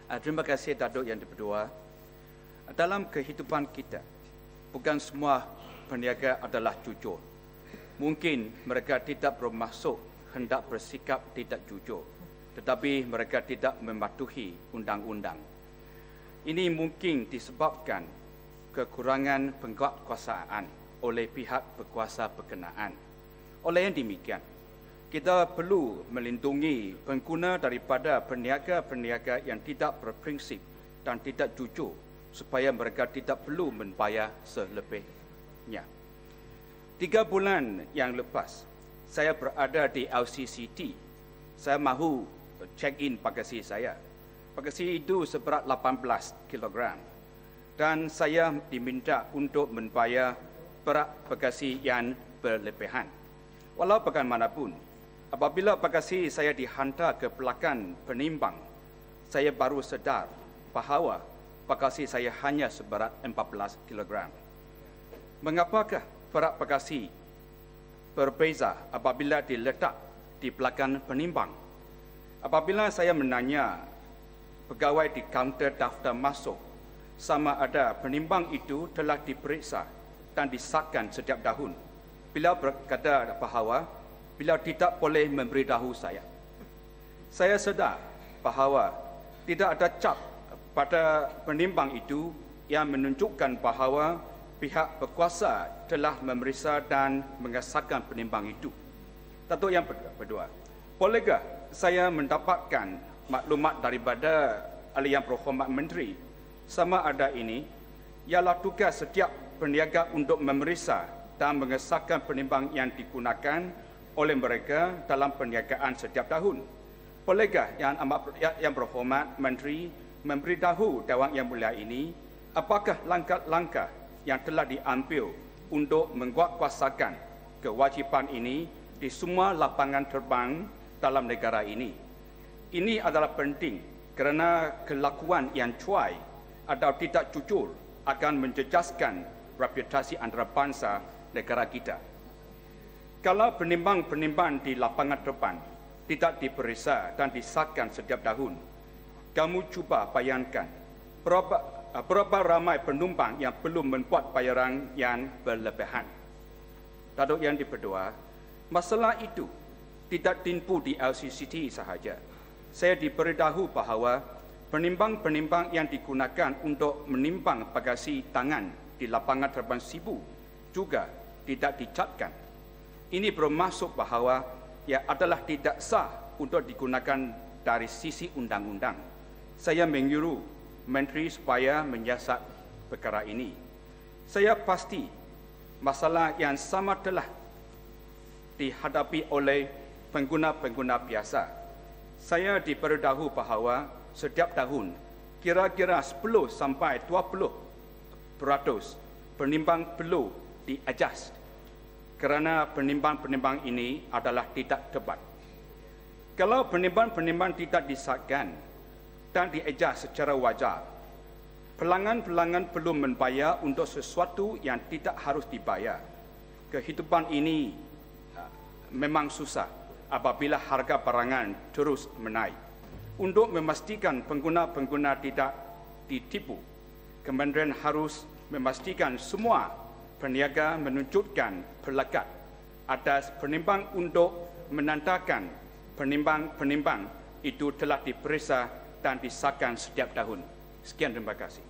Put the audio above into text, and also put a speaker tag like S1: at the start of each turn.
S1: Terima kasih Datuk Yang Di-Pertua. Dalam kehidupan kita, bukan semua peniaga adalah jujur. Mungkin mereka tidak bermaksud hendak bersikap tidak jujur, tetapi mereka tidak mematuhi undang-undang. Ini mungkin disebabkan kekurangan penguatkuasaan oleh pihak berkuasa berkenaan. Oleh yang demikian, kita perlu melindungi pengguna daripada peniaga-peniaga yang tidak berprinsip dan tidak jujur supaya mereka tidak perlu membayar selebihnya. 3 bulan yang lepas, saya berada di LCCT. Saya mahu check-in bagasi saya. Bagasi itu seberat 18 kg. Dan saya diminta untuk membayar berat bagasi yang berlebihan. Walau bagaimanapun, apabila bagasi saya dihantar ke belakang penimbang, saya baru sedar bahawa bagasi saya hanya seberat 14 kg. Mengapakah berat bagasi berbeza apabila diletak di belakang penimbang? Apabila saya menanya pegawai di kaunter daftar masuk sama ada penimbang itu telah diperiksa dan disahkan setiap tahun, beliau berkata bahawa beliau tidak boleh memberitahu saya. Saya sedar bahawa tidak ada cap pada penimbang itu yang menunjukkan bahawa pihak berkuasa telah memeriksa dan mengesahkan penimbang itu. Datuk Yang Di-Pertua, bolehkah saya mendapatkan maklumat daripada Ahli Yang Berhormat Menteri sama ada ini ialah tugas setiap peniaga untuk memeriksa dan mengesahkan penimbang yang digunakan oleh mereka dalam perniagaan setiap tahun. Bolehkah Yang Berhormat Menteri memberitahu Dewan Yang Mulia ini apakah langkah-langkah yang telah diambil untuk menguatkuasakan kewajipan ini di semua lapangan terbang dalam negara ini? Ini adalah penting kerana kelakuan yang cuai atau tidak jujur akan menjejaskan reputasi antarabangsa negara kita. Kalau penimbang-penimbang di lapangan terbang tidak diperiksa dan disahkan setiap tahun, kamu cuba bayangkan berapa ramai penumpang yang belum membuat bayaran yang berlebihan. Datuk Yang Di-Pertua, masalah itu tidak timpu di LCCT sahaja. Saya diberitahu bahawa penimbang-penimbang yang digunakan untuk menimbang bagasi tangan di lapangan terbang Sibu juga tidak dicatkan. Ini bermaksud bahawa ia adalah tidak sah untuk digunakan dari sisi undang-undang. Saya menyuruh Menteri supaya menyiasat perkara ini. Saya pasti masalah yang sama telah dihadapi oleh pengguna-pengguna biasa. Saya diberitahu bahawa setiap tahun kira-kira 10 sampai 20% penimbang perlu di-adjust kerana penimbang-penimbang ini adalah tidak tepat. Kalau penimbang-penimbang tidak disahkan dan di-adjust secara wajar, pelanggan-pelanggan perlu membayar untuk sesuatu yang tidak harus dibayar. Kehidupan ini memang susah apabila harga barangan terus menaik. Untuk memastikan pengguna-pengguna tidak ditipu, Kementerian harus memastikan semua peniaga menunjukkan pelekat atas penimbang untuk menandakan penimbang-penimbang itu telah diperiksa dan disahkan setiap tahun. Sekian, terima kasih.